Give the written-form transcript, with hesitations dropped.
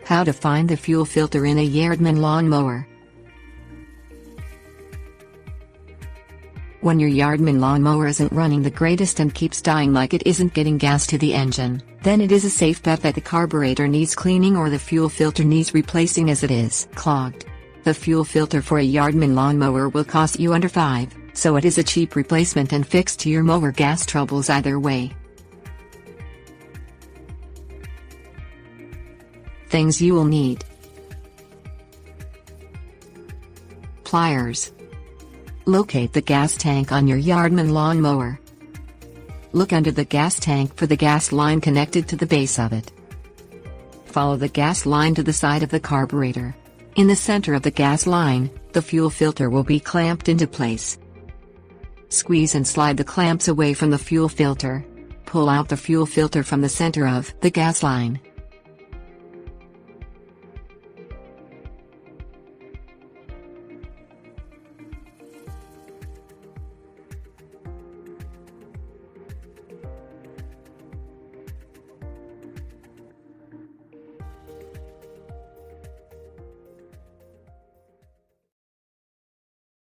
How to find the fuel filter in a Yardman lawn mower. When your Yardman lawn mower isn't running the greatest and keeps dying like it isn't getting gas to the engine, then it is a safe bet that the carburetor needs cleaning or the fuel filter needs replacing as it is clogged. The fuel filter for a Yardman lawn mower will cost you under $5, so it is a cheap replacement and fix to your mower gas troubles either way. Things you will need: pliers. Locate the gas tank on your Yardman lawn mower. Look under the gas tank for the gas line connected to the base of it. Follow the gas line to the side of the carburetor. In the center of the gas line, the fuel filter will be clamped into place. Squeeze and slide the clamps away from the fuel filter. Pull out the fuel filter from the center of the gas line.